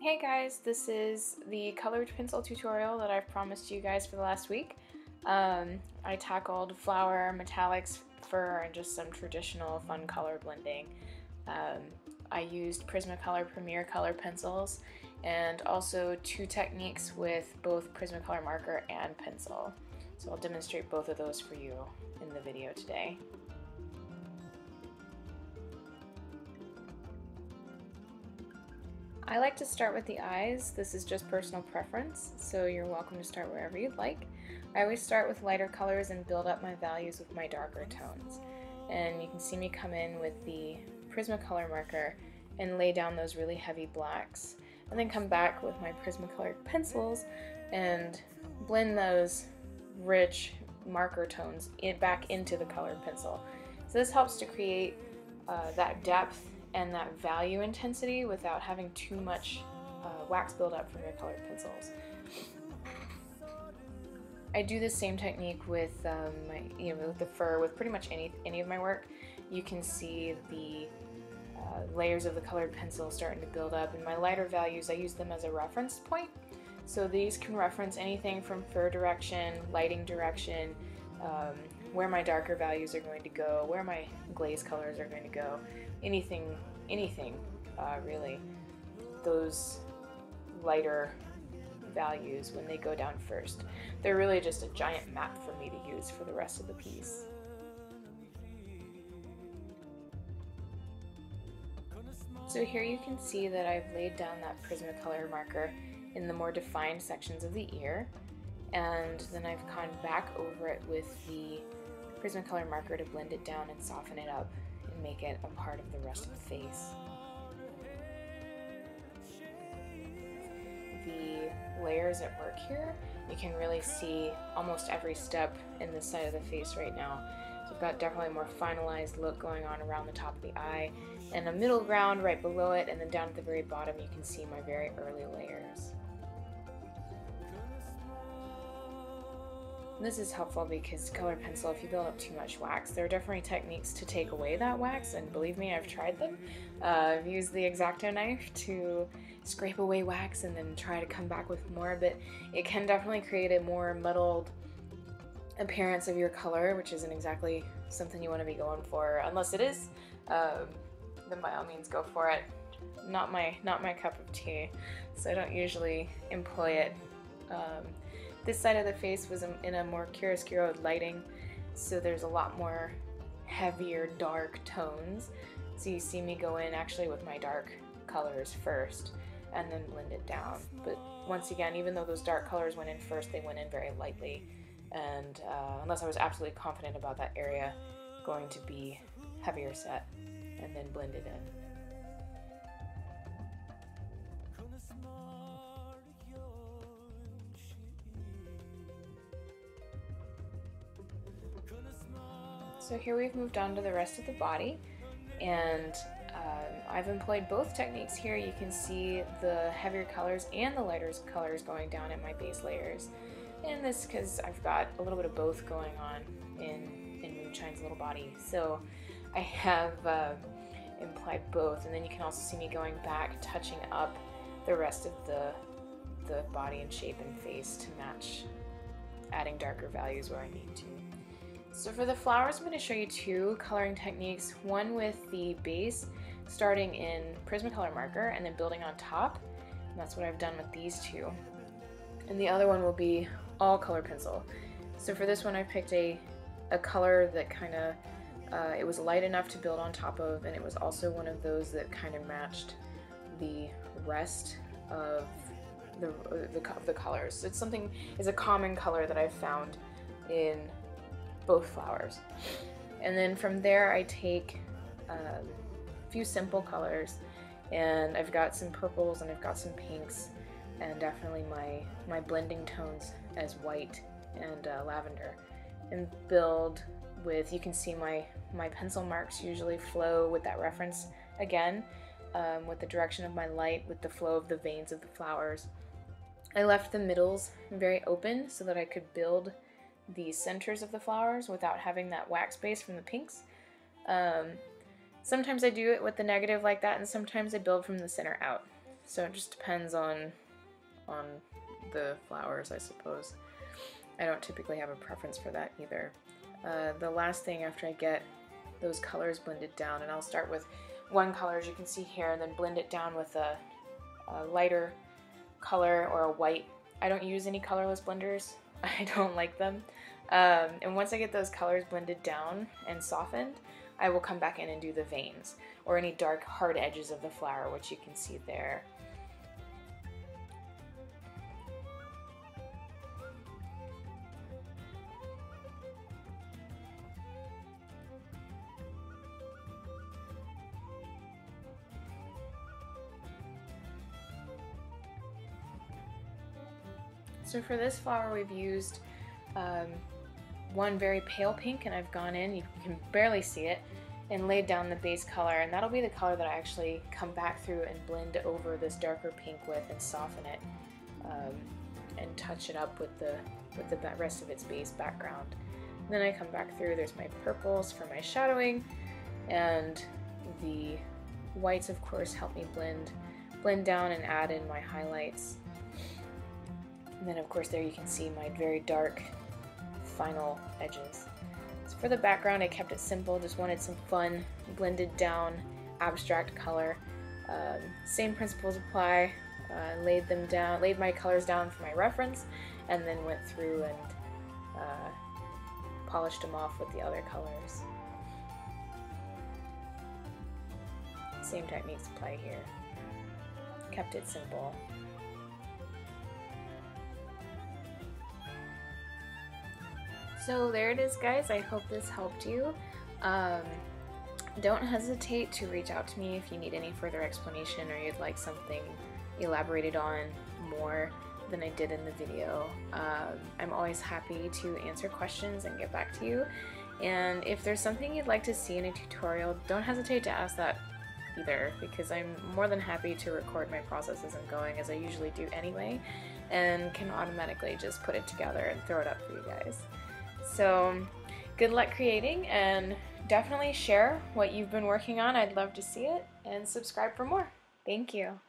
Hey guys, this is the colored pencil tutorial that I've promised you guys for the last week. I tackled flower, metallics, fur, and just some traditional fun color blending. I used Prismacolor Premier color pencils and also two techniques with both Prismacolor marker and pencil. So I'll demonstrate both of those for you in the video today. I like to start with the eyes. This is just personal preference, so you're welcome to start wherever you'd like. I always start with lighter colors and build up my values with my darker tones. And you can see me come in with the Prismacolor marker and lay down those really heavy blacks, and then come back with my Prismacolor pencils and blend those rich marker tones back into the colored pencil. So this helps to create that depth and that value intensity without having too much wax buildup from your colored pencils. I do the same technique with with the fur, with pretty much any of my work. You can see the layers of the colored pencil starting to build up, and my lighter values, I use them as a reference point. So these can reference anything from fur direction, lighting direction, where my darker values are going to go, where my glaze colors are going to go, anything really. Those lighter values, when they go down first, they're really just a giant map for me to use for the rest of the piece. So here you can see that I've laid down that Prismacolor marker in the more defined sections of the ear, and then I've gone back over it with the Prismacolor marker to blend it down and soften it up and make it a part of the rest of the face. The layers at work here, you can really see almost every step in this side of the face right now. So I've got definitely a more finalized look going on around the top of the eye, and a middle ground right below it, and then down at the very bottom you can see my very early layers. This is helpful because colored pencil, if you build up too much wax, there are definitely techniques to take away that wax, and believe me, I've tried them. I've used the X-Acto knife to scrape away wax and then try to come back with more, but it can definitely create a more muddled appearance of your color, which isn't exactly something you want to be going for. Unless it is, then by all means go for it. Not my cup of tea, so I don't usually employ it. This side of the face was in a more chiaroscuro lighting, so there's a lot more heavier dark tones. So you see me go in actually with my dark colors first and then blend it down. But once again, even though those dark colors went in first, they went in very lightly, and unless I was absolutely confident about that area going to be heavier set, and then blend it in. So here we've moved on to the rest of the body, and I've employed both techniques here. You can see the heavier colors and the lighter colors going down at my base layers. And this because I've got a little bit of both going on in Moonshine's little body. So I have implied both, and then you can also see me going back, touching up the rest of the body and shape and face to match, adding darker values where I need to. So for the flowers, I'm going to show you two coloring techniques, one with the base starting in Prismacolor marker and then building on top, and that's what I've done with these two. And the other one will be all color pencil. So for this one I picked a color that kind of, it was light enough to build on top of, and it was also one of those that kind of matched the rest of the colors. So it's a common color that I've found in both flowers. And then from there I take a few simple colors, and I've got some purples and I've got some pinks, and definitely my blending tones as white and lavender, and build with, you can see my pencil marks usually flow with that reference again, with the direction of my light, with the flow of the veins of the flowers. I left the middles very open so that I could build the centers of the flowers without having that wax base from the pinks. Sometimes I do it with the negative like that, and sometimes I build from the center out. So it just depends on the flowers, I suppose. I don't typically have a preference for that either. The last thing after I get those colors blended down, and I'll start with one color as you can see here, and then blend it down with a lighter color or a white. I don't use any colorless blenders. I don't like them. And once I get those colors blended down and softened, I will come back in and do the veins or any dark hard edges of the flower, which you can see there. So for this flower we've used one very pale pink, and I've gone in, you can barely see it, and laid down the base color, and that'll be the color that I actually come back through and blend over this darker pink with and soften it and touch it up with the rest of its base background. And then I come back through, there's my purples for my shadowing, and the whites of course help me blend down and add in my highlights. And then of course there you can see my very dark final edges. So for the background I kept it simple, just wanted some fun, blended down, abstract color. Same principles apply, laid my colors down for my reference, and then went through and polished them off with the other colors. Same techniques apply here. Kept it simple. So there it is, guys. I hope this helped you. Don't hesitate to reach out to me if you need any further explanation or you'd like something elaborated on more than I did in the video. I'm always happy to answer questions and get back to you. And if there's something you'd like to see in a tutorial, don't hesitate to ask that either, because I'm more than happy to record my process as I'm going, as I usually do anyway, and can automatically just put it together and throw it up for you guys. So good luck creating, and definitely share what you've been working on. I'd love to see it, and subscribe for more. Thank you.